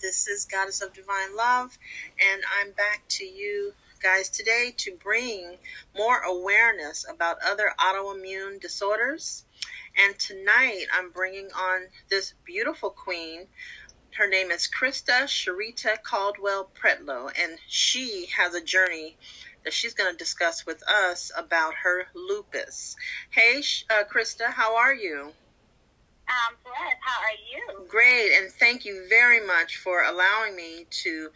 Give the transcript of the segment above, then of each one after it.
This is Goddess of Divine Love, and I'm back to you guys today to bring more awareness about other autoimmune disorders. And tonight I'm bringing on this beautiful queen. Her name is Christa Syreeta Caldwell-Pretlow, and she has a journey that she's going to discuss with us about her lupus. Hey, Christa, how are you? I'm blessed. How are you? Great, and thank you very much for allowing me to,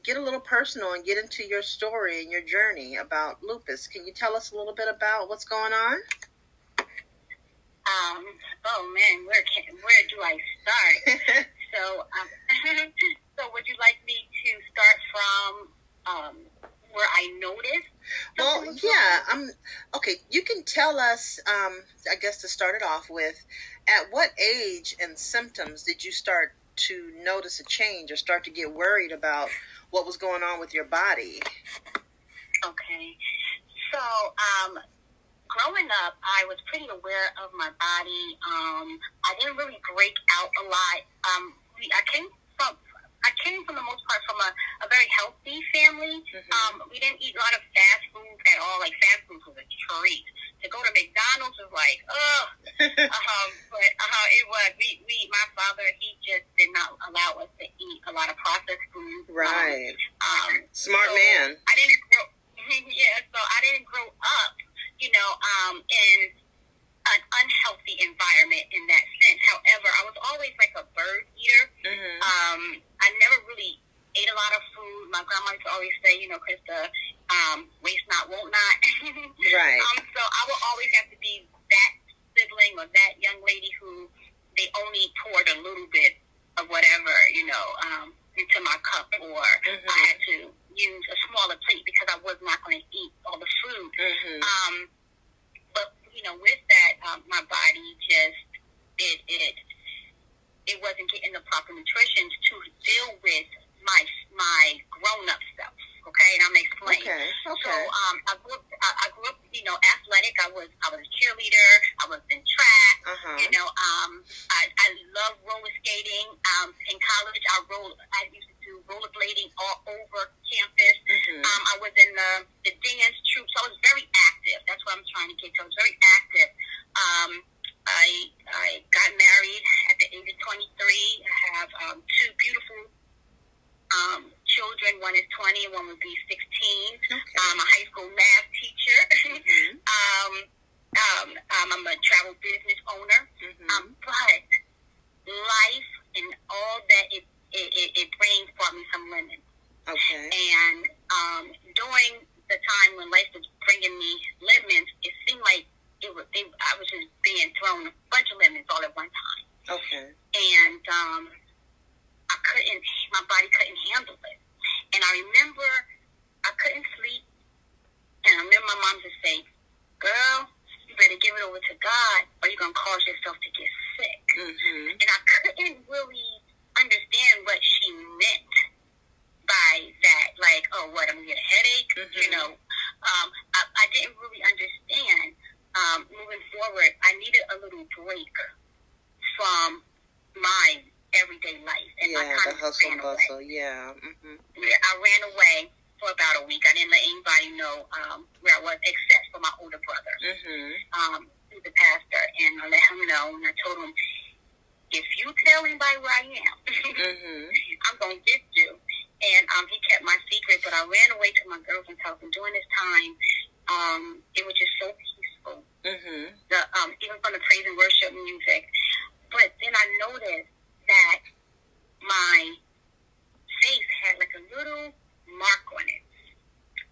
get a little personal and get into your story and your journey about lupus. Can you tell us a little bit about what's going on? Oh man, where do I start? So would you like me to start from where I noticed? Well, yeah. Okay, you can tell us, I guess to start it off with, at what age and symptoms did you start to notice a change or start to get worried about what was going on with your body? Okay. So, growing up, I was pretty aware of my body. I didn't really break out a lot. I came from the most part from a very healthy family. Mm-hmm. We didn't eat a lot of fast food at all. Like, fast food was a treat. To go to McDonald's was like, ugh. But it was. My father, he just did not allow us to eat a lot of processed food. Right. Smart man. I didn't grow. So I didn't grow up, in an unhealthy environment in that sense. However, I was always like a bird eater. Mm-hmm. I never really ate a lot of food. My grandma used to always say, Christa, waste not, won't not. Right. So I will always have to be that sibling or that young lady who they only poured a little bit of whatever, into my cup, or mm-hmm. I had to use a smaller plate because I was not going to eat all the food. Mm-hmm. But with that, my body just it wasn't getting the proper nutrition to deal with my grown up self. Okay, and I'm explaining. Okay. So I grew up, athletic. I was a cheerleader. I was in track. Uh-huh. I love roller skating. In college, I used to do rollerblading all over campus. Mm-hmm. I was in the dance troupe, so I was very active. That's what I'm trying to get to. I was very active. I got married at the age of 23. I have two beautiful children. One is 20 and one will be 16. Okay. I'm a high school math teacher. Mm-hmm. I'm a travel business owner. Mm-hmm. But life and all that it brings brought me some lemons. Okay. And during the time when life was bringing me lemons, it seemed like I was just being thrown a bunch of lemons all at one time. Okay. And my body couldn't handle it. And I remember I couldn't sleep. And I remember my mom just say, girl, you better give it over to God or you're going to cause yourself to get sick. Mm-hmm. And I couldn't really understand what she meant by that. Like, oh, what, I'm going to get a headache? Mm-hmm. I didn't really understand. Moving forward, I needed a little break from my everyday life. And I kind of hustle ran and bustle. away. Yeah. Mm-hmm. Yeah, I ran away for about a week. I didn't let anybody know where I was, except for my older brother, Mm-hmm. who's the pastor. And I let him know, and I told him, if you tell anybody where I am, Mm-hmm. I'm going to get you. And he kept my secret, but I ran away to my girlfriend's house. And during this time, it was just so peaceful. Mm-hmm. Even from the praise and worship music. But then I noticed that my face had like a little mark on it.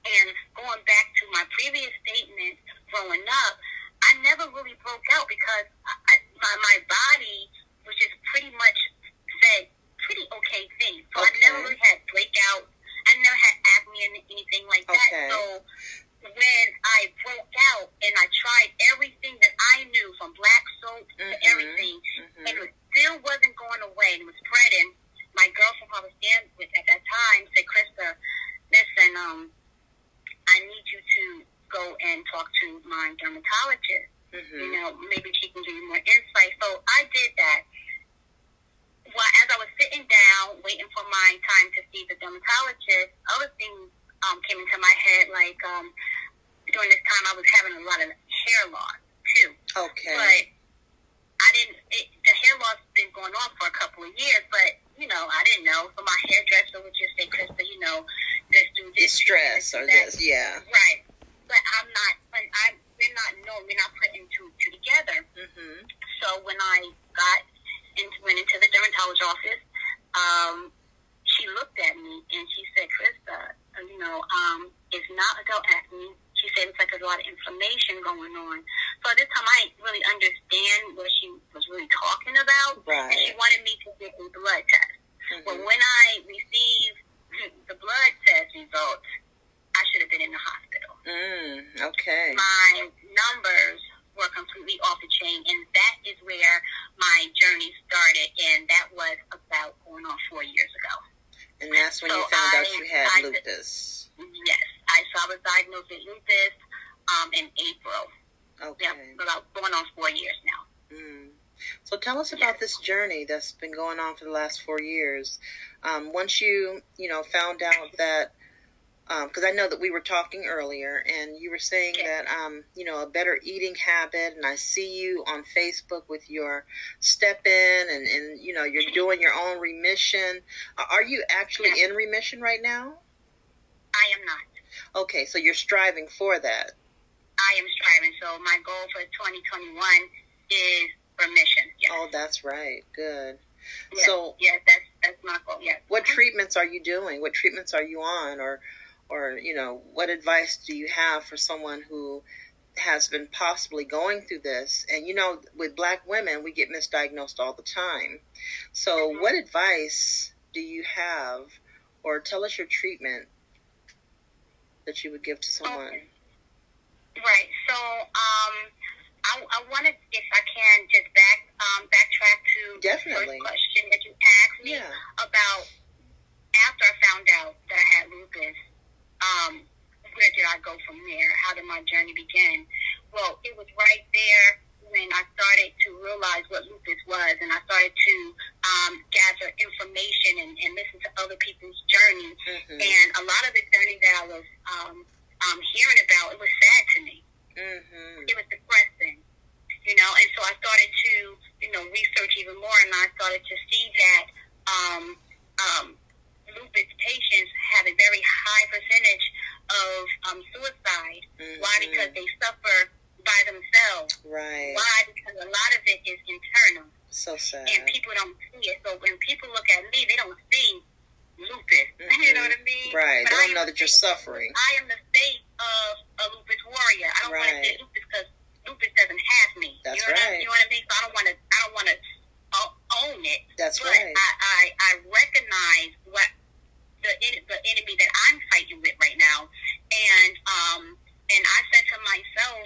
And going back to my previous statement, growing up, I never really broke out because my body was just pretty much said pretty okay things. So Okay. I never really had breakout. I never had acne or anything like that. Okay. So when I broke out and I tried everything that I knew, from black soap to everything, and it still wasn't going away and it was spreading, my girlfriend who I was staying with at that time said, Christa, listen, I need you to go and talk to my dermatologist. Maybe she can give you more insight. So I did that. Well, as I was sitting down waiting this or this. Yeah. Right. But we're not putting two together. Mm-hmm. So when I went into the dermatologist office, she looked at me and she said, Christa, it's not adult acne. She said it's like a lot of inflammation going on. So at this time, I didn't really understand what she was really talking about. Right. And she wanted me to get a blood test. Mm-hmm. But when I received the blood test results, I should have been in the hospital. Okay. My numbers were completely off the chain, and that is where my journey started, and that was about going on 4 years ago. And that's when you found out you had lupus. Yes. I was diagnosed with lupus in April. Okay. Yeah, about going on 4 years now. So tell us about this journey that's been going on for the last 4 years. Once you found out that, because I know that we were talking earlier, and you were saying that, a better eating habit, and I see you on Facebook with your step-in, and you're doing your own remission. Are you actually in remission right now? I am not. Okay, so you're striving for that. I am striving. So my goal for 2021 is remission. Yes. Oh, that's right. Good. Yes. So that's my goal. Yes. What treatments are you doing? What treatments are you on, or what advice do you have for someone who has been possibly going through this? And with Black women, we get misdiagnosed all the time. So what advice do you have, or tell us your treatment that you would give to someone? Okay. Right. So I wanted, if I can, just backtrack to Definitely. the first question that you asked me about after I found out that I had lupus. Where did I go from there? How did my journey begin? Well, it was right there when I started to realize what lupus was, and I started to gather information and listen to other people's journeys. Mm-hmm. And a lot of the journey that I was hearing about, it was sad to me. Mm-hmm. It was depressing, and so I started to, research even more, and I started to see that lupus patients have a very high percentage of suicide. Mm-hmm. Why? Because they suffer by themselves. Right. Why? Because a lot of it is internal. So sad. And people don't see it. So when people look at me, they don't see lupus. Mm-hmm. You know what I mean? Right. They don't know that you're suffering. I am the face of a lupus warrior. I don't want to say lupus because lupus doesn't have me. That's right. You know what I mean? So I don't want to own it. That's but right. I recognize what the enemy that I'm fighting with right now, and I said to myself,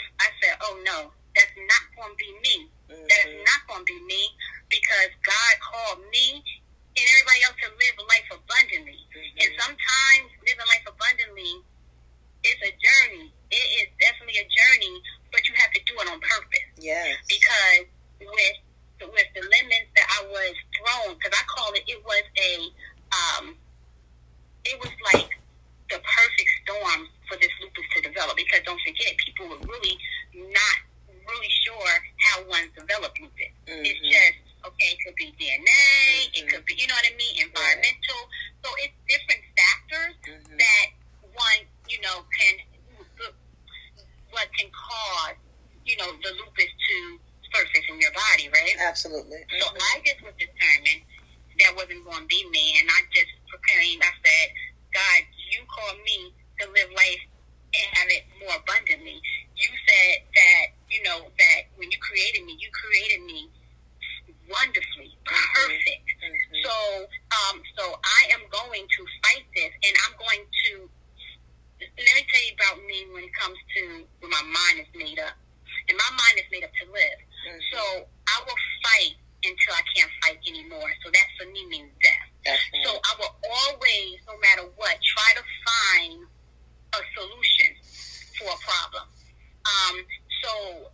oh no, that's not going to be me. Mm-hmm. That is not going to be me, because God called me and everybody else to live life abundantly. Mm-hmm. And sometimes living life abundantly is a journey. It is definitely a journey, but you have to do it on purpose. Yes. Because with the lemons that I was thrown, because I call it was it was like the perfect storm for this lupus to develop. Because don't forget, people were really not really sure how one developed lupus. Mm-hmm. It's just, it could be DNA, mm-hmm. It could be, you know what I mean, environmental. Right. So it's different factors mm-hmm. that one, what can cause, the lupus to surface in your body, right? Absolutely. Mm-hmm. So I just was determined that wasn't going to be me, and I just preparing. I said, God, you called me to live life and have it more abundantly. You said that, that when you created me wonderfully, perfect. Mm-hmm. So I am going to fight this, and I'm going to, let me tell you about me when it comes to when my mind is made up. And my mind is made up to live. Mm-hmm. So I will fight until I can't fight anymore. So that for me means death. Right. So I will always, no matter what, try to find a solution for a problem. So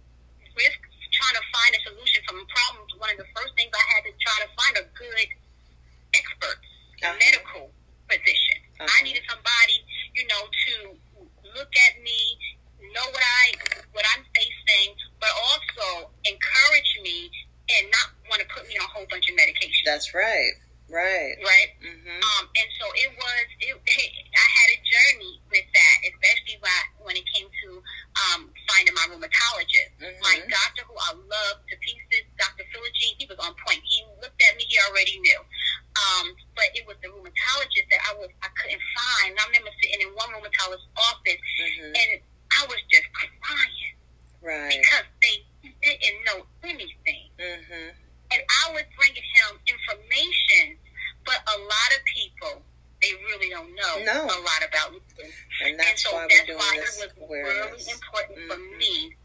with trying to find a solution from problems, one of the first things I had to try to find a good expert, a medical physician. I needed somebody, to look at me, know what I'm facing, but also encourage me and not want to put me on a whole bunch of medication. That's right. Right. Right? Mm-hmm. And so I had a journey with that. dermatologist's office, and I was just crying. Right. Because they didn't know anything. And I was bringing him information, but a lot of people, they really don't know a lot about lupus. And that's why it was really important for me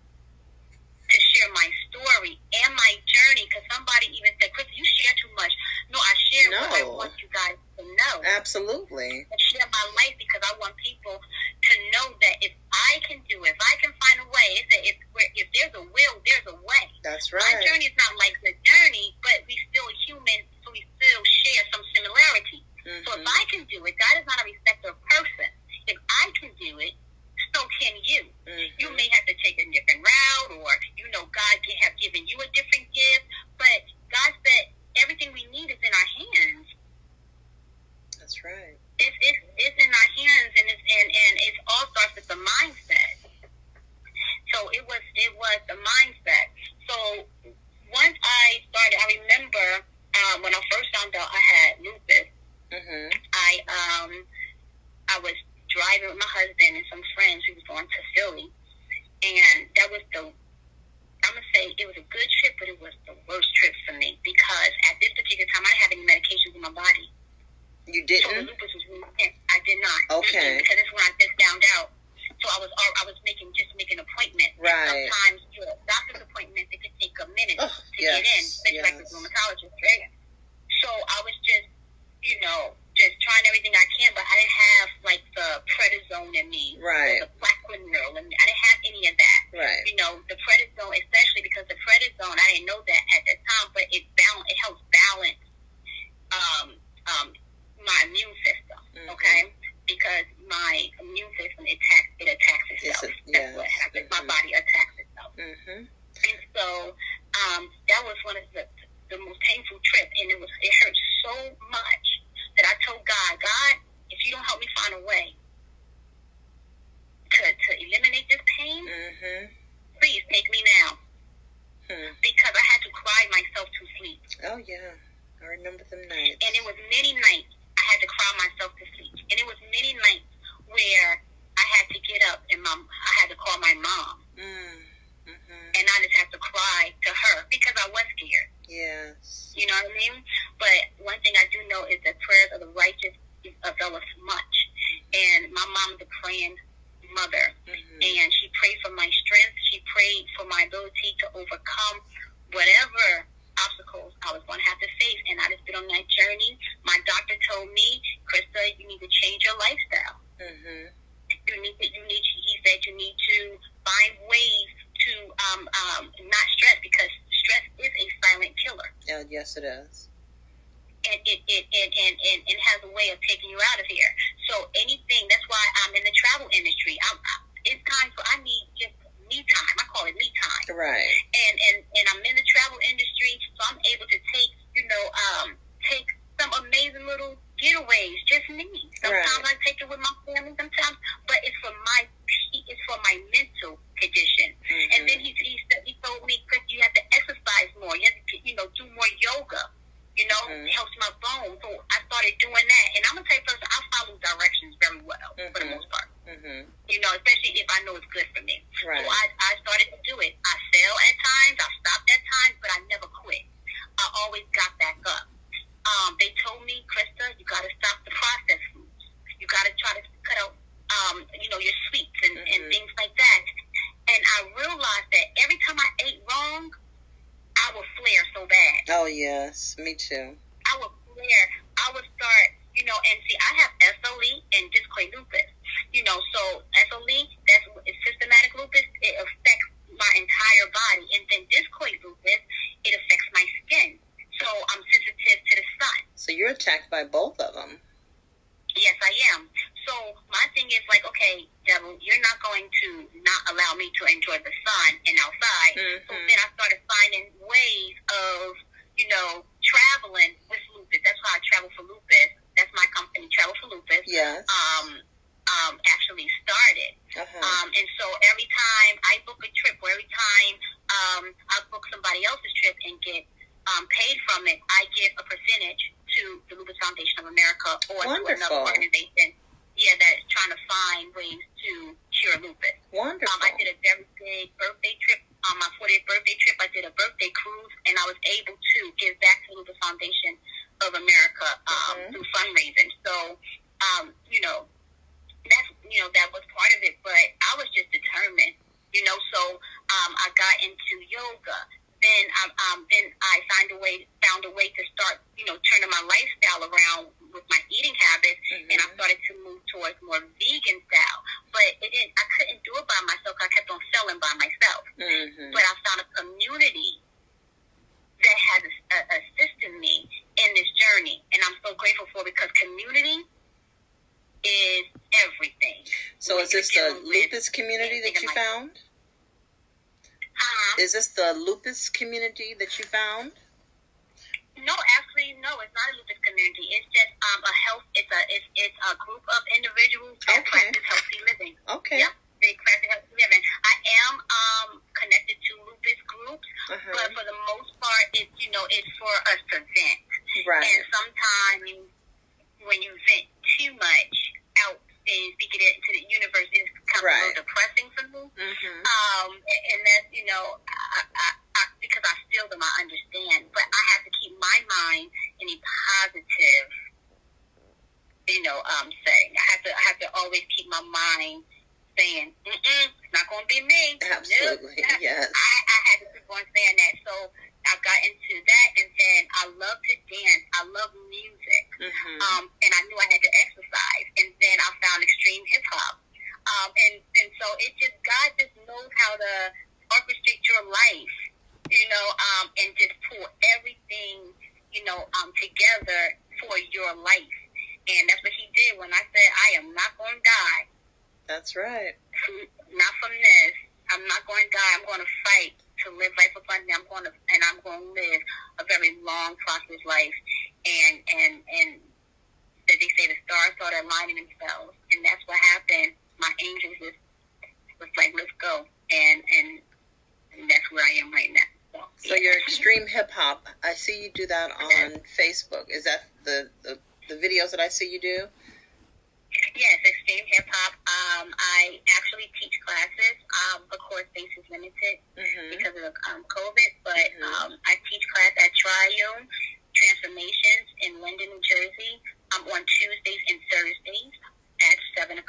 to share my story and my journey, because somebody even said, Christa, you share too much. No, I share what I want you guys to know. Absolutely. I share my life because I want people to know that if I can do it, if I can find a way, if there's a will, there's a way. That's right. My journey is not like the journey, but we still human, so we still share some similarity. So if I can do it, God is not a respecter of person. If I can do it, so can you. You may have to take a different route, or, God can have given you a different gift, but God said everything we need is in our hands. That's right. It's in our hands, and it all starts with the mindset. So it was the mindset. So once I started, I remember when I first found out I had lupus, I was driving with my husband and some friends. We was going to Philly, and that was I'm going to say it was a good trip, but it was the worst trip for me, because at this particular time I didn't have any medications in my body. You didn't? So the lupus was really intense. I did not. Okay. Because it's when I just found out. So I was making appointments. Right. And sometimes doctor's appointments, it could take a minute to get in, especially like the rheumatologist, right? So I was just trying everything I can, but I didn't have like the prednisone in me, right? Or the Plaquenil, and I didn't have any of that, right? The prednisone, especially because the prednisone, I didn't know that at the time, but it helps balance my immune system, okay? Because my immune system attacks itself. That's what happens. My body attacks itself, and so that was one of the most painful trips, and it hurt so much that I told God, if you don't help me find a way to eliminate this pain, please take me now. Because I had to cry myself to sleep. Oh, yeah. I remember them nights. And it was many nights I had to cry myself to sleep. And it was many nights where I had to get up and I had to call my mom. And I just had to cry to her because I was scared. Yes. You know what I mean? But one thing I do know is that prayers of the righteous availeth much. And my mom is a praying mother. And she prayed for my strength. She prayed for my ability to overcome whatever obstacles I was going to have to face. And I just been on that journey. My doctor told me, Christa, you need to change your lifestyle. He said you need to find ways to not stress, because stress is a silent killer. Oh, yes, it is. And it has a way of taking you out of here. So anything, that's why I'm in the travel industry. It's time for, I need just me time. I call it me time. Right. And I'm in the travel industry, so I'm able to take some amazing little getaways, just me. Sometimes I take it with my family, sometimes, but it's for my mental condition. And then he told me, Chris, you have to exercise more. You have to, do more yoga. It helps my bones. So I started doing that. And I'm a type of person, I follow directions very well, for the most part. Especially if I know it's good for me. Right. So I started to do it. I fell at times, I stopped at times, but I never quit. I always got back up. They told me, Christa, you got to stop the processed foods. You got to try to cut out, your sweets and things like that. And I realized that every time I ate wrong, I would flare so bad. Oh, yes. Me too. I would flare. I would start, and see, I have SLE and discoid lupus. So SLE, it's systematic lupus. It affects my entire body. And then discoid lupus, it affects my skin. So I'm sensitive to the sun. So you're attacked by both of them. Yes, I am. So my thing is like, okay, devil, you're not going to not allow me to enjoy the sun and outside. So then I started finding ways of, traveling with lupus. That's why I travel for lupus. That's my company, Travel for Lupus. Yes. Actually started. And so every time I book a trip, or every time I book somebody else's trip and get paid from it, I give a percentage to the Lupus Foundation of America or to another organization. that is trying to find ways to cure lupus. Wonderful. I did a very big birthday trip. On my 40th birthday trip, I did a birthday cruise, and I was able to give back to the Lupus Foundation of America through fundraising. So, that was part of it, but I was just determined, so I got into yoga. Then I found a way to start, turning my lifestyle around with my eating habits, and I started to move towards more vegan style. But I couldn't do it by myself. I kept on selling by myself. But I found a community that has assisted me in this journey, and I'm so grateful for it, because community is everything. So is this the lupus community that you found? Is this the lupus community that you found? No, actually, no. It's not a lupus community. It's just it's a group of individuals that practice healthy living. Okay. Yep, they practice healthy living. I am connected to lupus groups, but for the most part, it's for us to vent. Right. And sometimes when you vent too much out and speak it into the universe, it's kind of a little depressing for me. And that's because I feel them, I understand, but I have to keep my mind in a positive, setting. I have to always keep my mind saying, it's not going to be me. Absolutely, nope. Yes. I had to keep on saying that. So I got into that, and then I love to dance. I love music. And I knew I had to exercise. And then I found extreme hip-hop. And so God just knows how to orchestrate your life, and just pull everything, together for your life. And that's what he did when I said, I am not going to die. That's right. Not from this. I'm not going to die. I'm going to fight to live life abundantly. I'm going to live a very long, prosperous life. And that they say the stars started aligning themselves, and that's what happened. My angels was like, let's go, and that's where I am right now. So your extreme hip hop, I see you do that on Facebook. Is that the videos that I see you do? Yes, extreme hip hop. I actually teach classes. Of course, space is limited because of COVID, but I teach class at Triume Transformations in Linden, New Jersey. On Tuesdays and Thursdays at 7:00.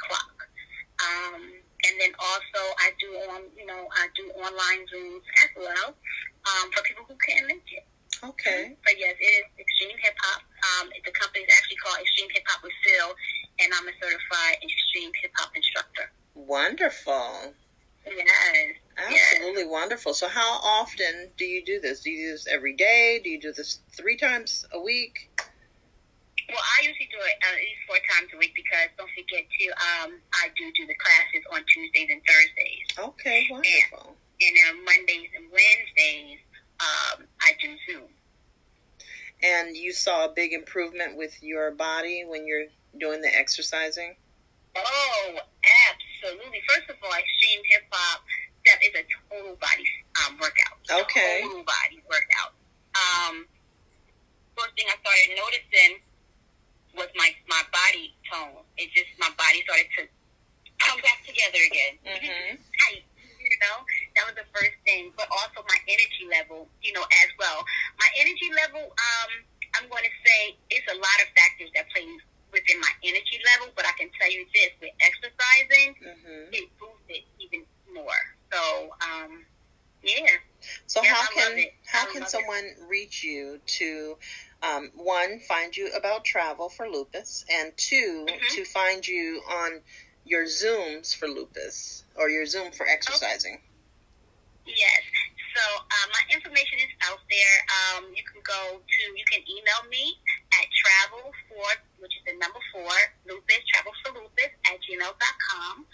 And then also I do online Zooms as well for people who can't make it. Okay. But yes, it is Extreme Hip Hop. The company is actually called Extreme Hip Hop with Phil, and I'm a certified Extreme Hip Hop instructor. Wonderful. Yes. Absolutely wonderful. So how often do you do this? Do you do this every day? Do you do this 3 times a week? Well, I usually do it at least 4 times a week, because don't forget to, I do the classes on Tuesdays and Thursdays. Okay, wonderful. And then Mondays and Wednesdays, I do Zoom. And you saw a big improvement with your body when you're doing the exercising? Oh, absolutely. First of all, extreme hip hop, that is a total body workout. Okay. Total body workout. First thing I started noticing was my body tone. It just, my body started to come back together again. Tight, that was the first thing. But also my energy level, as well. My energy level, I'm going to say it's a lot of factors that play within my energy level, but I can tell you this, with exercising, it boosts it even more. So, So how can someone reach you to, one, find you about travel for lupus, and 2, to find you on your Zooms for lupus, or your Zoom for exercising? Yes. So my information is out there. You can email me at travel4, which is the number 4, lupus, travel for lupus @gmail.com.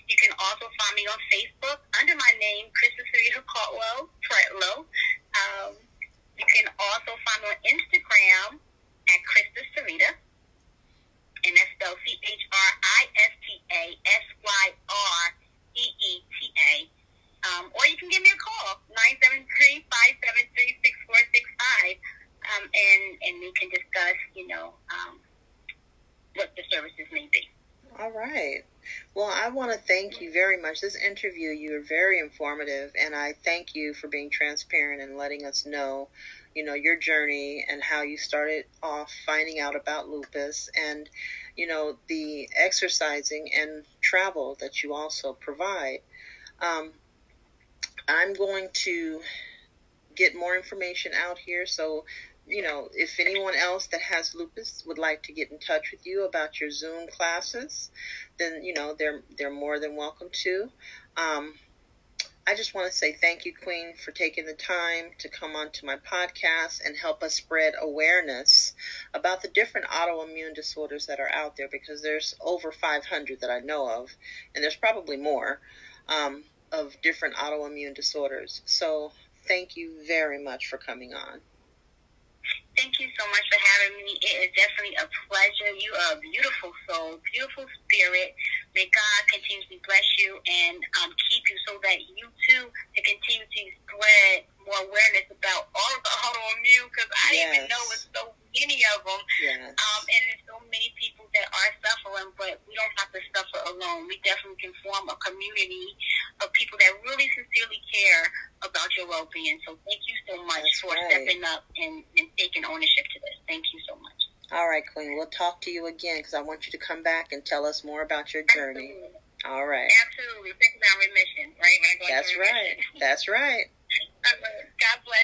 You can also find me on Facebook under my name, Syreeta Caldwell-Pretlow. You can also find me on Instagram at Christa Syreeta, and that's spelled ChristASYREETA. Or you can give me a call, 973-573-6465, and we can discuss, what the services may be. All right. Well, I want to thank you very much. This interview, you were very informative, and I thank you for being transparent and letting us know, your journey and how you started off finding out about lupus and, the exercising and travel that you also provide. I'm going to get more information out here. So, if anyone else that has lupus would like to get in touch with you about your Zoom classes, then, they're more than welcome to. I just want to say thank you, Queen, for taking the time to come onto my podcast and help us spread awareness about the different autoimmune disorders that are out there, because there's over 500 that I know of, and there's probably more of different autoimmune disorders. So thank you very much for coming on. Thank you so much for having me. It is definitely a pleasure. You are a beautiful soul, beautiful spirit. May God continuously bless you and keep you so that you too can continue to spread more awareness about all of the autoimmune, because I even know it's so many of them. Yes. And there's so many people that are suffering, but we don't have to suffer alone. We definitely can form a community of people that really sincerely care about your well-being. So thank you so much for stepping up and taking ownership to this. Thank you so much. All right, Queen. We'll talk to you again, because I want you to come back and tell us more about your journey. Absolutely. All right. Absolutely. Thinking about remission, right? That's right. That's right. God bless.